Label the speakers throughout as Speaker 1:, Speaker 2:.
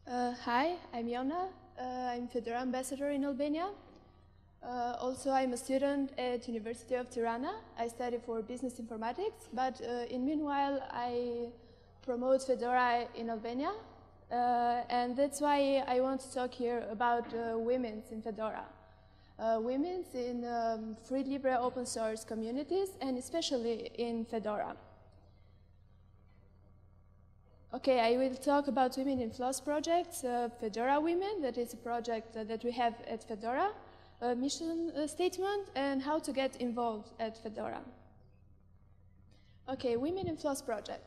Speaker 1: Hi, I'm Jonna. I'm Fedora ambassador in Albania. Also, I'm a student at University of Tirana. I study for business informatics, but in meanwhile, I promote Fedora in Albania. And that's why I want to talk here about women in Fedora. Women in free libre open source communities, and especially in Fedora. Okay, I will talk about Women in FLOSS projects, Fedora Women, that is a project that we have at Fedora, a mission statement, and how to get involved at Fedora. Okay, Women in FLOSS project.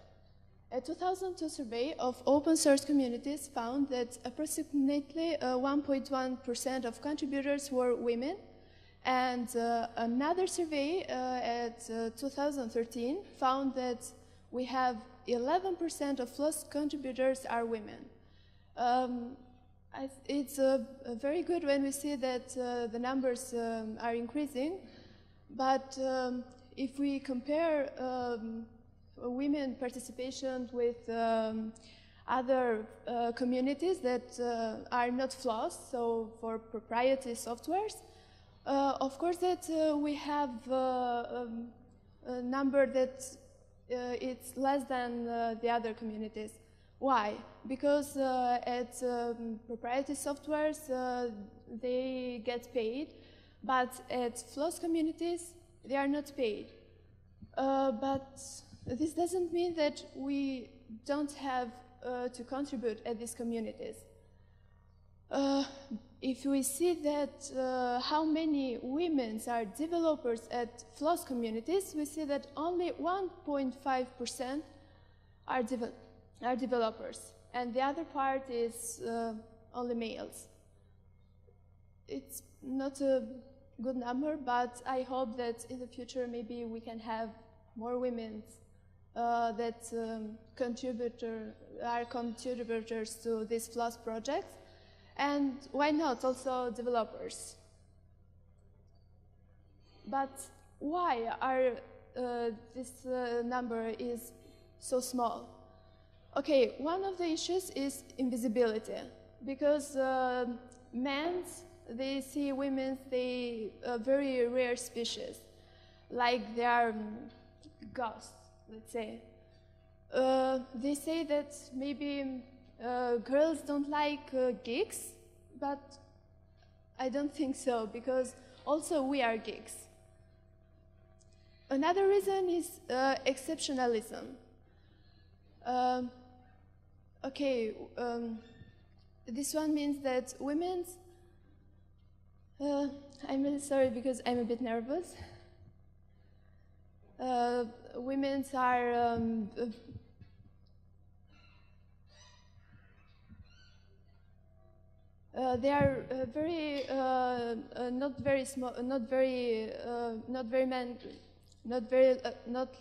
Speaker 1: A 2002 survey of open source communities found that approximately 1.1% of contributors were women, and another survey at 2013 found that we have 11% of FLOSS contributors are women. It's very good when we see that the numbers are increasing, but if we compare women participation with other communities that are not FLOSS, so for proprietary softwares, of course that we have a number that it's less than the other communities. Why? Because at proprietary softwares, they get paid, but at FLOSS communities, they are not paid. But this doesn't mean that we don't have to contribute at these communities. If we see that how many women are developers at FLOSS communities, we see that only 1.5% are developers, and the other part is only males. It's not a good number, but I hope that in the future maybe we can have more women that are contributors to these FLOSS projects. And why not also developers? But why are this number is so small? Okay, one of the issues is invisibility, because men, they see women, they are very rare species, like they are ghosts, let's say. They say that maybe girls don't like geeks, but I don't think so, because also we are geeks. Another reason is exceptionalism. This one means that women, I'm really sorry because I'm a bit nervous. Women are they are not very small, not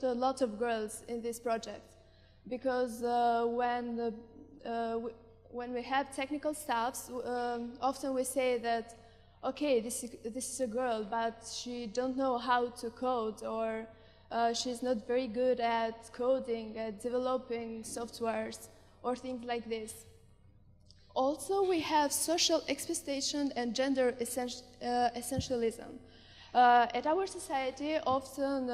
Speaker 1: a lot of girls in this project, because when we have technical staffs, often we say that, okay, this is a girl, but she don't know how to code, or she's not very good at coding, at developing softwares, or things like this. Also, we have social expectation and gender essentialism. At our society, often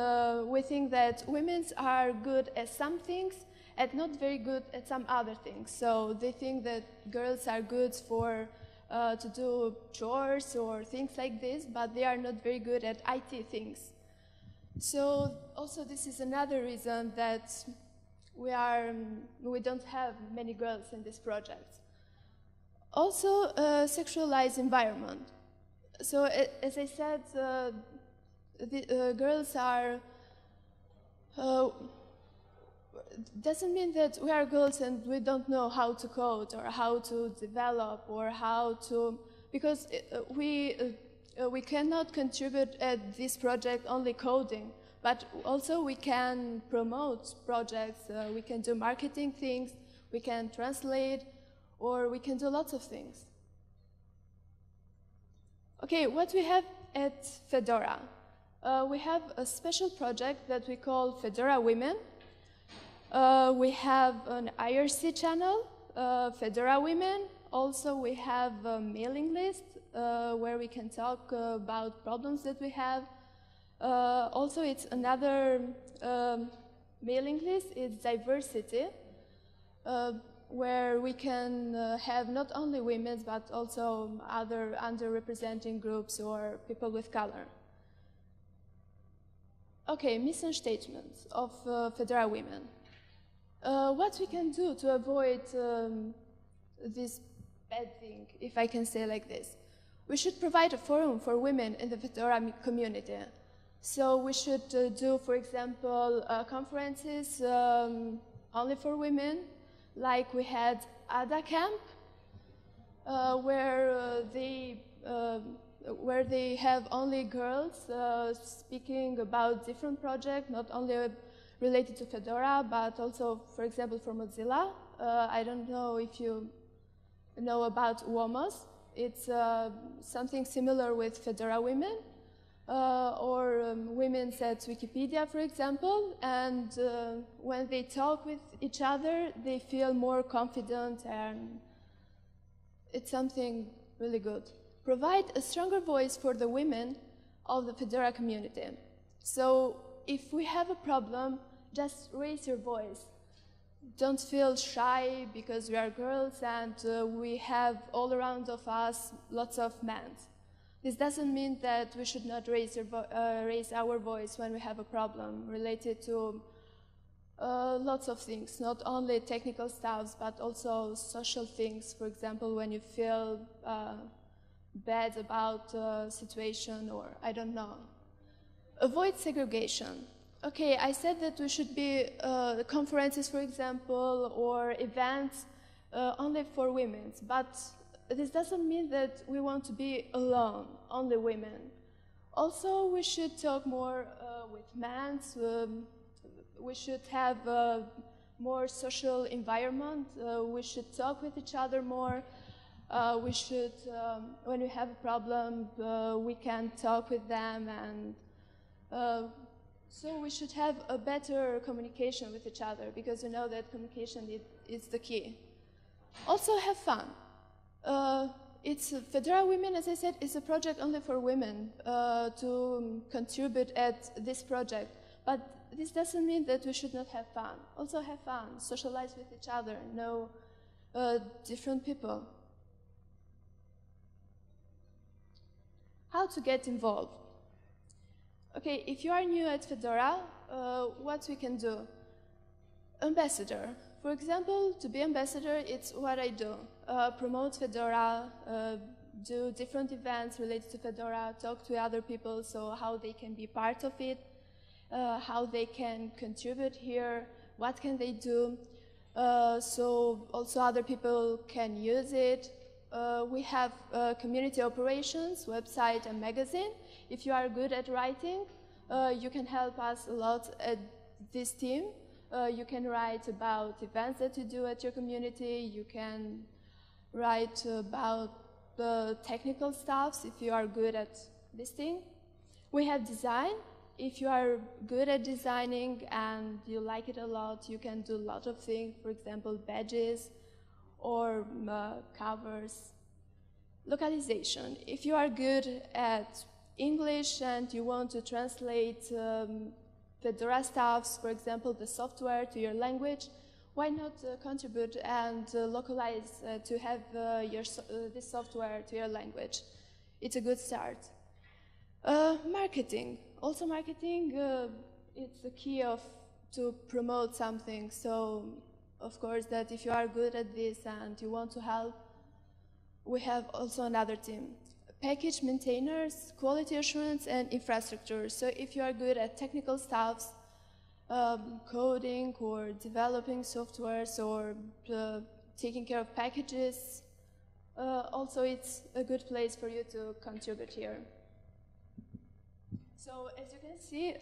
Speaker 1: we think that women are good at some things and not very good at some other things. So they think that girls are good for to do chores or things like this, but they are not very good at IT things. So also this is another reason that we don't have many girls in this project. Also, sexualized environment. So, as I said, girls are, doesn't mean that we are girls and we don't know how to code or how to develop or how to, because we cannot contribute at this project only coding, but also we can promote projects, we can do marketing things, we can translate, or we can do lots of things. Okay, what we have at Fedora? We have a special project that we call Fedora Women. We have an IRC channel, Fedora Women, Also, we have a mailing list where we can talk about problems that we have. Also, it's another mailing list. It's diversity, where we can have not only women, but also other underrepresented groups or people with color. Okay, mission statements of Fedora women. What we can do to avoid this bad thing, if I can say like this. We should provide a forum for women in the Fedora community. So we should do, for example, conferences only for women, like we had ADA Camp, where they have only girls speaking about different projects, not only related to Fedora, but also, for example, for Mozilla. I don't know if you know about WOMOS. It's something similar with Fedora women, or women at Wikipedia, for example, and when they talk with each other, they feel more confident, and it's something really good. Provide a stronger voice for the women of the Fedora community. So if we have a problem, just raise your voice. Don't feel shy because we are girls and we have all around of us lots of men. This doesn't mean that we should not raise our voice when we have a problem related to lots of things, not only technical stuff, but also social things. For example, when you feel bad about a situation, or I don't know. Avoid segregation. Okay, I said that we should be conferences, for example, or events only for women, but this doesn't mean that we want to be alone, only women. Also, we should talk more with men. We should have a more social environment. We should talk with each other more. We should, when we have a problem, we can talk with them, and so we should have a better communication with each other, because you know that communication is the key. Also, have fun. It's Fedora Women, as I said, is a project only for women to contribute at this project. But this doesn't mean that we should not have fun. Also have fun, socialize with each other, know different people. How to get involved? Okay, if you are new at Fedora, what we can do? Ambassador. For example, to be ambassador, it's what I do. Promote Fedora, do different events related to Fedora, talk to other people, so how they can be part of it, how they can contribute here, what can they do, so also other people can use it. We have community operations, website, and magazine. If you are good at writing, you can help us a lot at this team. You can write about events that you do at your community. You can write about the technical stuff if you are good at this thing. We have design. If you are good at designing and you like it a lot, you can do a lot of things. For example, badges or covers. Localization. If you are good at English and you want to translate Fedora stuff, for example, the software to your language, why not contribute and localize to have this software to your language? It's a good start. Marketing. Also marketing, it's the key to promote something. So, of course, that if you are good at this and you want to help, we have also another team. Package maintainers, quality assurance, and infrastructure. So if you are good at technical stuff, coding or developing softwares or taking care of packages, also it's a good place for you to contribute here. So as you can see,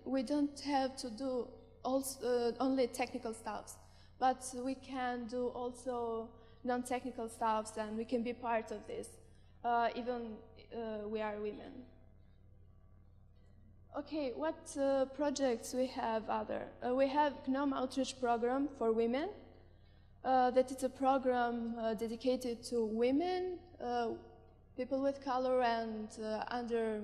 Speaker 1: we don't have to do only technical stuff, but we can do also non-technical stuff, and we can be part of this, even we are women. Okay, what projects we have other? We have GNOME Outreach Program for women. that it's a program dedicated to women, people with color, and under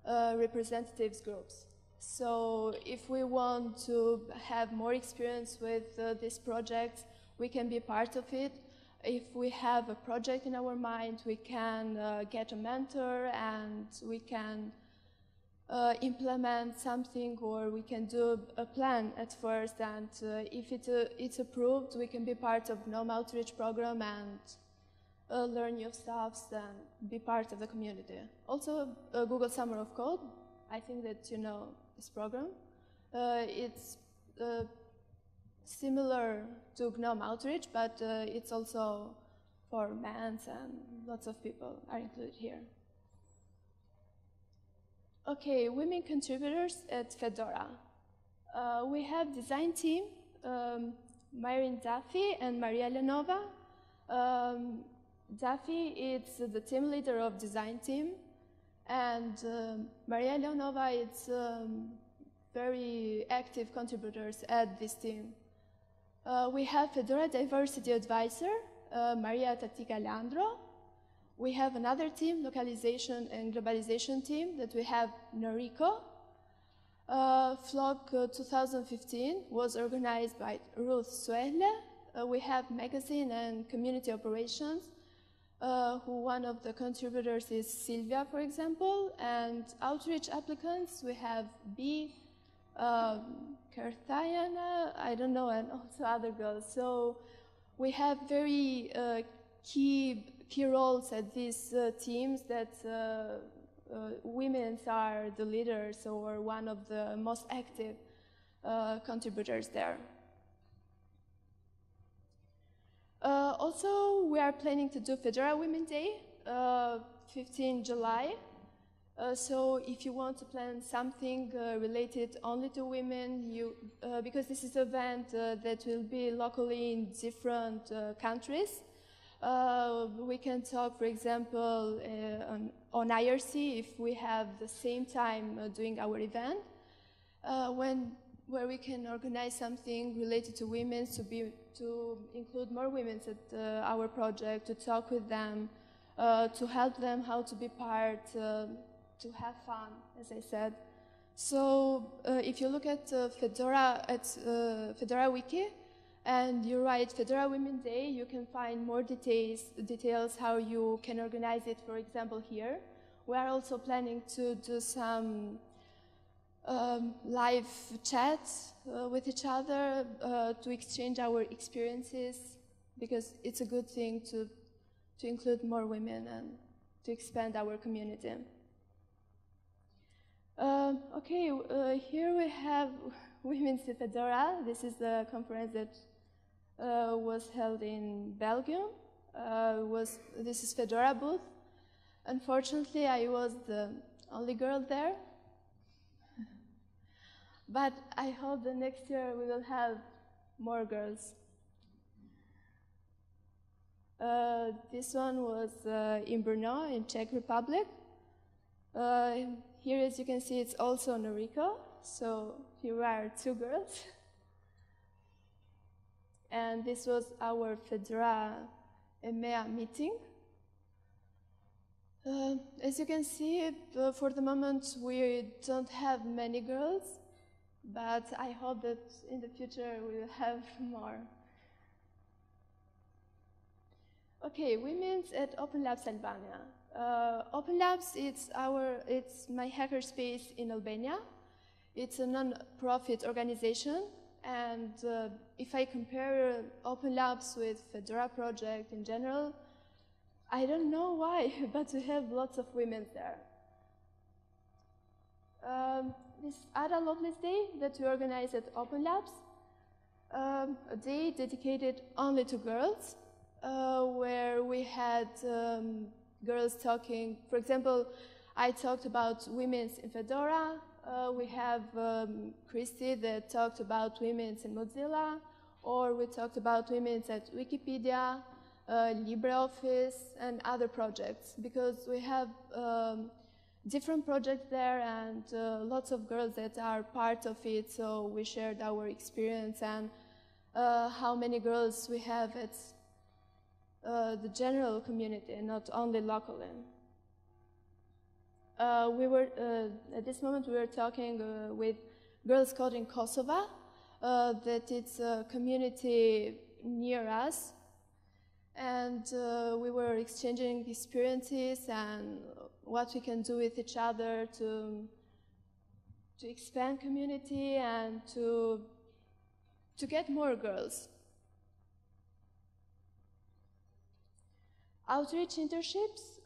Speaker 1: representatives groups. So if we want to have more experience with this project, we can be part of it. If we have a project in our mind, we can get a mentor and we can implement something, or we can do a plan at first, and if it's approved, we can be part of GNOME outreach program and learn new stuff and be part of the community. Also, Google Summer of Code, I think that you know this program. It's similar to GNOME outreach, but it's also for men, and lots of people are included here. Okay, women contributors at Fedora. We have design team, Myrin Duffy and Maria Leonova. Duffy is the team leader of design team, and Maria Leonova is very active contributors at this team. We have Fedora Diversity Advisor, Maria Tatica Leandro. We have another team, localization and globalization team, that we have Noriko. FLOG 2015 was organized by Ruth Suehle. We have magazine and community operations, who one of the contributors is Silvia, for example, and outreach applicants, we have B, Karthayana, I don't know, and also other girls. So we have very key roles at these teams, that women are the leaders or one of the most active contributors there. Also, we are planning to do Fedora Women's Day, 15 July. So if you want to plan something related only to women, because this is an event that will be locally in different countries, we can talk, for example, on IRC if we have the same time doing our event, where we can organize something related to women, to include more women at our project, to talk with them, to help them how to be part, to have fun, as I said. So if you look at Fedora Wiki, and you write Fedora Women's Day, you can find more details how you can organize it, for example, here. We are also planning to do some live chats with each other to exchange our experiences, because it's a good thing to include more women and to expand our community. Okay, here we have Women's in Fedora. This is the conference that was held in Belgium. This is Fedora booth. Unfortunately, I was the only girl there. But I hope that next year we will have more girls. This one was in Brno, in Czech Republic. Here, as you can see, it's also Noriko. So here are two girls. And this was our Fedora EMEA meeting. As you can see, for the moment, we don't have many girls, but I hope that in the future we will have more. Okay, Women's at Open Labs Albania. Open Labs, it's my hackerspace in Albania. It's a non-profit organization, and if I compare Open Labs with Fedora project in general, I don't know why, but we have lots of women there. This Ada Lovelace Day that we organize at Open Labs, a day dedicated only to girls, where we had girls talking. For example, I talked about women's in Fedora. We have Christy that talked about women's in Mozilla, or we talked about women's at Wikipedia, LibreOffice, and other projects, because we have different projects there and lots of girls that are part of it, so we shared our experience, and how many girls we have at the general community, not only locally. At this moment we were talking with Girls Code in Kosovo, that it's a community near us, and we were exchanging experiences and what we can do with each other to expand community and to get more girls. Outreach internships,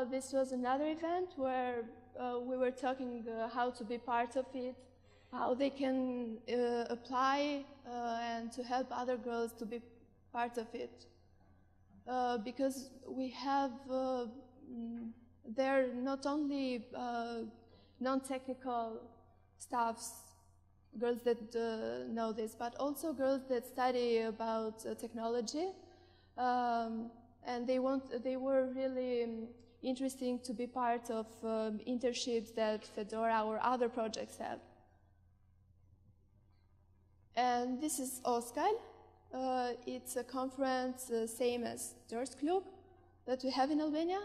Speaker 1: this was another event where we were talking how to be part of it, how they can apply and to help other girls to be part of it. Because we have there not only non-technical staffs, girls that know this, but also girls that study about technology. And they were really interesting to be part of internships that Fedora or other projects have. And this is OSCAL. It's a conference same as DORS CLUC that we have in Albania.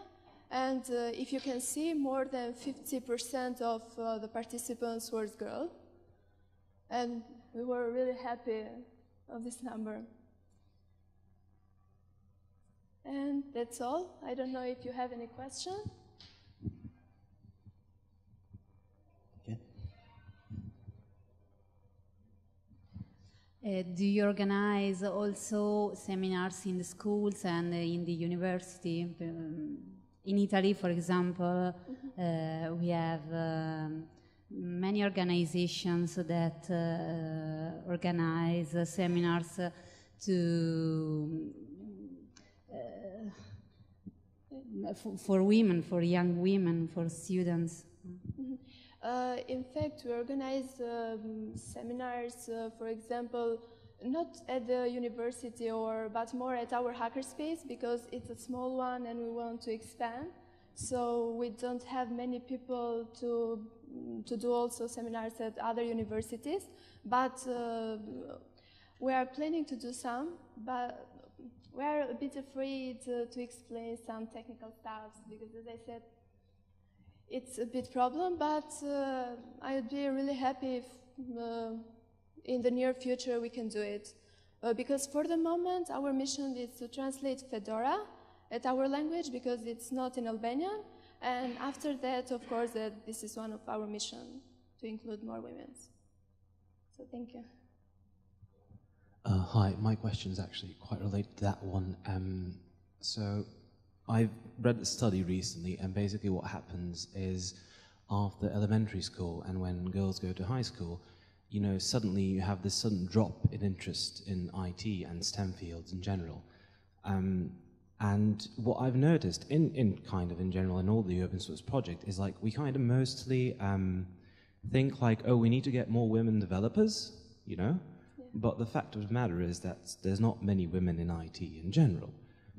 Speaker 1: And if you can see, more than 50% of the participants were girls. And we were really happy of this number. And that's all. I don't know if you have any question.
Speaker 2: Okay.
Speaker 3: Do you organize also seminars in the schools and in the university? In Italy, for example, we have many organizations that organize seminars for women, for young women, for students.
Speaker 1: In fact, we organize seminars, for example, not at the university but more at our hackerspace, because it's a small one and we want to expand. So we don't have many people to do also seminars at other universities, but we are planning to do some, but we are a bit afraid to explain some technical stuff, because as I said, it's a bit problem, but I would be really happy if in the near future we can do it. Because for the moment, our mission is to translate Fedora at our language, because it's not in Albanian. And after that, of course, this is one of our mission, to include more women. So thank you.
Speaker 4: Hi, my question is actually quite related to that one. So I've read the study recently, and basically what happens is after elementary school and when girls go to high school, you know, suddenly you have this sudden drop in interest in IT and STEM fields in general. And what I've noticed in general in all the open source project is like we kind of mostly think like, oh, we need to get more women developers, you know? Yeah. But the fact of the matter is that there's not many women in IT in general.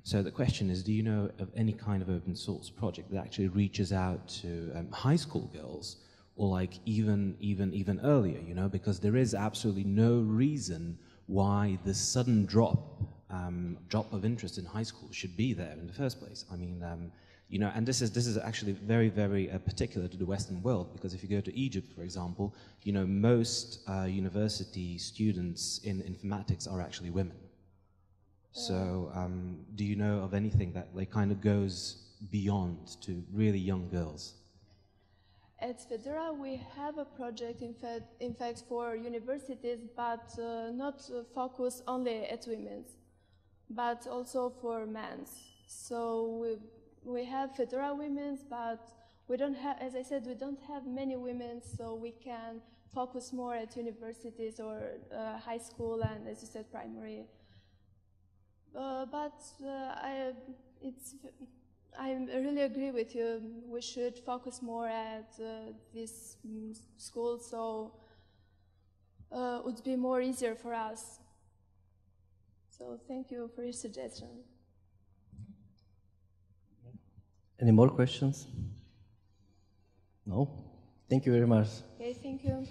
Speaker 4: So the question is, do you know of any kind of open source project that actually reaches out to high school girls, or like even earlier, you know? Because there is absolutely no reason why this sudden drop of interest in high school should be there in the first place. I mean, you know, and this is actually very, very particular to the Western world, because if you go to Egypt, for example, you know, most university students in informatics are actually women. So, do you know of anything that like kind of goes beyond to really young girls?
Speaker 1: At Fedora, we have a project, in fact, for universities, but not focused only at women's, but also for men's. So we have Fedora women's, but we don't have, as I said, we don't have many women, so we can focus more at universities or high school and, as you said, primary. I really agree with you. We should focus more at this school, so it would be more easier for us. So thank you for your suggestion.
Speaker 2: Any more questions? No? Thank you very much.
Speaker 1: Okay, thank you.